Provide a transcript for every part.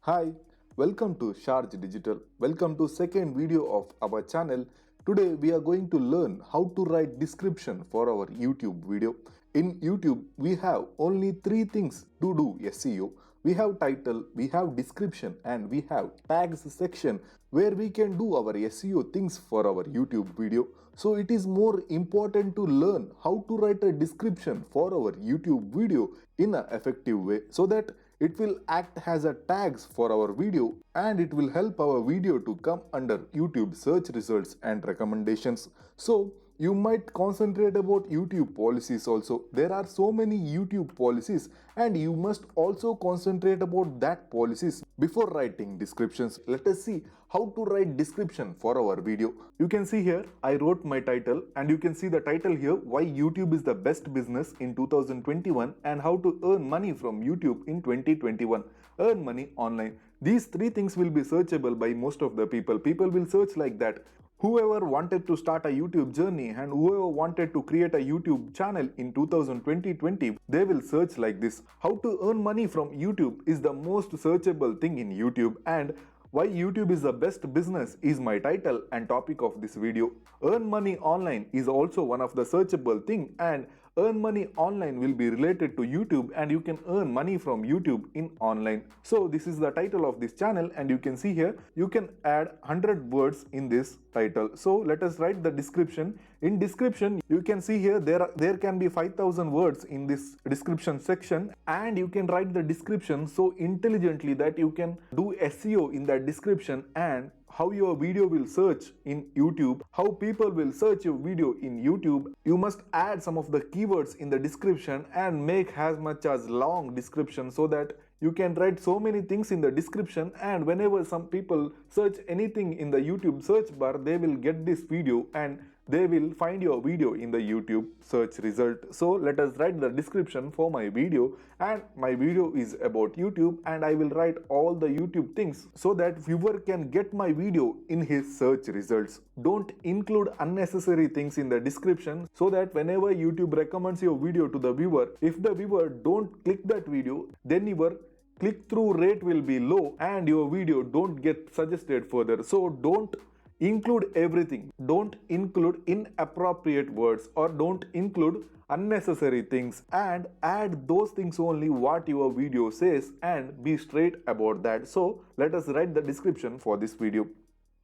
Hi, welcome to Sharj Digital. Welcome to second video of our channel. Today we are going to learn how to write description for our YouTube video. In YouTube, we have only three things to do SEO. We have title, we have description, and we have tags section where we can do our SEO things for our YouTube video. So it is more important to learn how to write a description for our YouTube video in an effective way so that it will act as a tags for our video and it will help our video to come under YouTube search results and recommendations. So you might concentrate about YouTube policies also. There are so many YouTube policies and you must also concentrate about that policies before writing descriptions. Let us see how to write description for our video. You can see here I wrote my title and you can see the title here, why YouTube is the best business in 2021 and how to earn money from YouTube in 2021. Earn money online. These three things will be searchable by most of the people. People will search like that. Whoever wanted to start a YouTube journey and whoever wanted to create a YouTube channel in 2020, they will search like this. How to earn money from YouTube is the most searchable thing in YouTube, and why YouTube is the best business is my title and topic of this video. Earn money online is also one of the searchable thing, and earn money online will be related to YouTube and you can earn money from YouTube in online. So this is the title of this channel and you can see here you can add 100 words in this title. So let us write the description. In description you can see here there can be 5,000 words in this description section, and you can write the description so intelligently that you can do SEO in that description and how your video will search in YouTube, how people will search your video in YouTube. You must add some of the keywords in the description and make as much as long description so that you can write so many things in the description, and whenever some people search anything in the YouTube search bar, they will get this video and they will find your video in the YouTube search result. So let us write the description for my video, and my video is about YouTube and I will write all the YouTube things so that viewer can get my video in his search results. Don't include unnecessary things in the description so that whenever YouTube recommends your video to the viewer, if the viewer don't click that video, then your click-through rate will be low and your video don't get suggested further. So don't include everything. Don't include inappropriate words or don't include unnecessary things, and add those things only what your video says and be straight about that. So let us write the description for this video.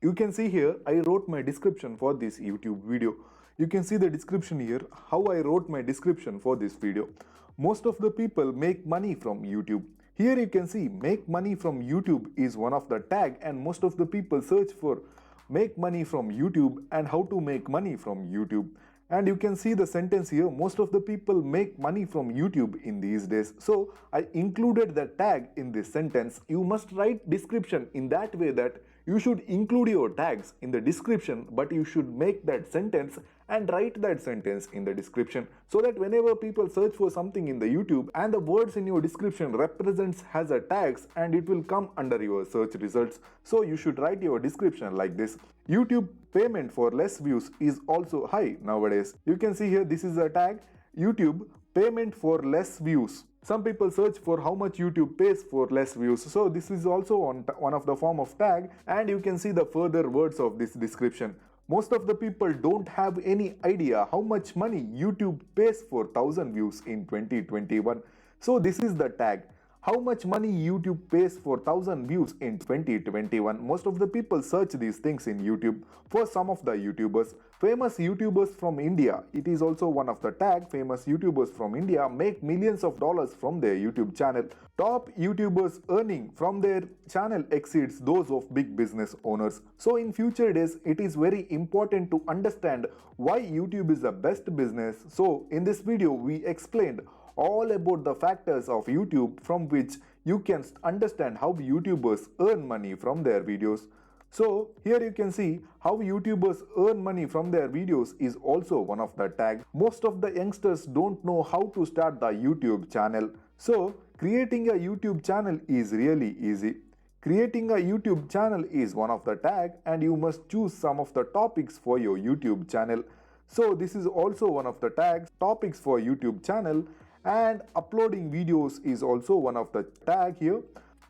You can see here I wrote my description for this YouTube video. You can see the description here how I wrote my description for this video. Most of the people make money from YouTube. Here you can see make money from YouTube is one of the tag, and most of the people search for make money from YouTube and how to make money from YouTube. And you can see the sentence here, most of the people make money from YouTube in these days. So I included the tag in this sentence. You must write description in that way that you should include your tags in the description, but you should make that sentence and write that sentence in the description so that whenever people search for something in the YouTube and the words in your description represents as a tags and it will come under your search results. So you should write your description like this. YouTube payment for less views is also high nowadays. You can see here this is a tag, YouTube payment for less views. Some people search for how much YouTube pays for less views. So this is also one of the form of tag, and you can see the further words of this description. Most of the people don't have any idea how much money YouTube pays for 1,000 views in 2021. So this is the tag. How much money YouTube pays for 1,000 views in 2021. Most of the people search these things in YouTube. For some of the YouTubers, famous YouTubers from India, it is also one of the tag. Famous YouTubers from India make millions of dollars from their YouTube channel. Top YouTubers earning from their channel exceeds those of big business owners. So in future days, it is very important to understand why YouTube is the best business. So in this video, we explained all about the factors of YouTube from which you can understand how YouTubers earn money from their videos. So here you can see how YouTubers earn money from their videos is also one of the tag. Most of the youngsters don't know how to start the YouTube channel. So creating a YouTube channel is really easy. Creating a YouTube channel is one of the tag, and you must choose some of the topics for your YouTube channel. So this is also one of the tags, topics for YouTube channel, and uploading videos is also one of the tag here.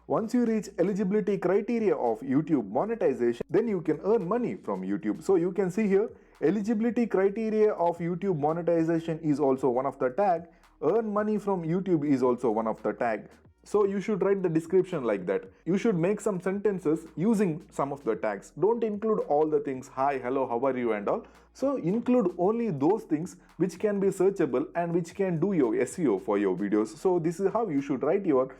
Once you reach eligibility criteria of YouTube monetization, then you can earn money from YouTube. So you can see here, eligibility criteria of YouTube monetization is also one of the tag. Earn money from YouTube is also one of the tag. So you should write the description like that. You should make some sentences using some of the tags. Don't include all the things, hi, hello, how are you and all. So include only those things which can be searchable and which can do your SEO for your videos. So this is how you should write your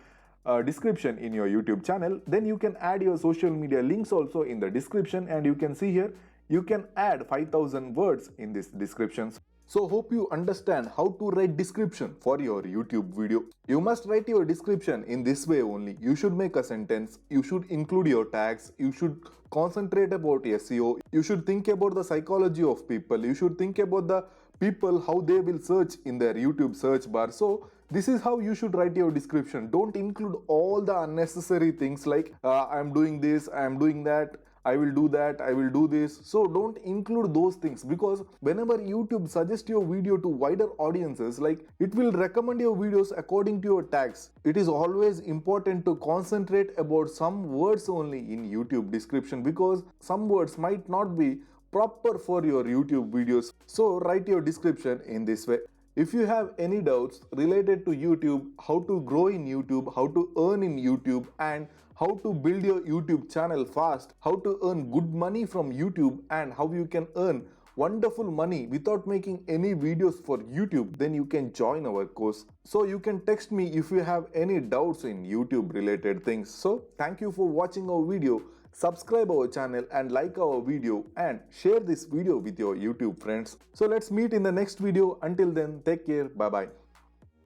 description in your YouTube channel. Then you can add your social media links also in the description, and you can see here you can add 5000 words in this description. So hope you understand how to write description for your YouTube video. You must write your description in this way only. You should make a sentence, you should include your tags, you should concentrate about SEO, you should think about the psychology of people, you should think about the people how they will search in their YouTube search bar. So this is how you should write your description. Don't include all the unnecessary things like I'm doing this, I'm doing that, I will do that, I will do this. So don't include those things, because whenever YouTube suggests your video to wider audiences, like it will recommend your videos according to your tags. It is always important to concentrate about some words only in YouTube description, because some words might not be proper for your YouTube videos. So write your description in this way. If you have any doubts related to YouTube, how to grow in YouTube, how to earn in YouTube, and how to build your YouTube channel fast, how to earn good money from YouTube, and how you can earn wonderful money without making any videos for YouTube, then you can join our course. So you can text me if you have any doubts in YouTube related things. So thank you for watching our video. Subscribe our channel and like our video, and share this video with your YouTube friends. So let's meet in the next video. Until then, take care. Bye bye.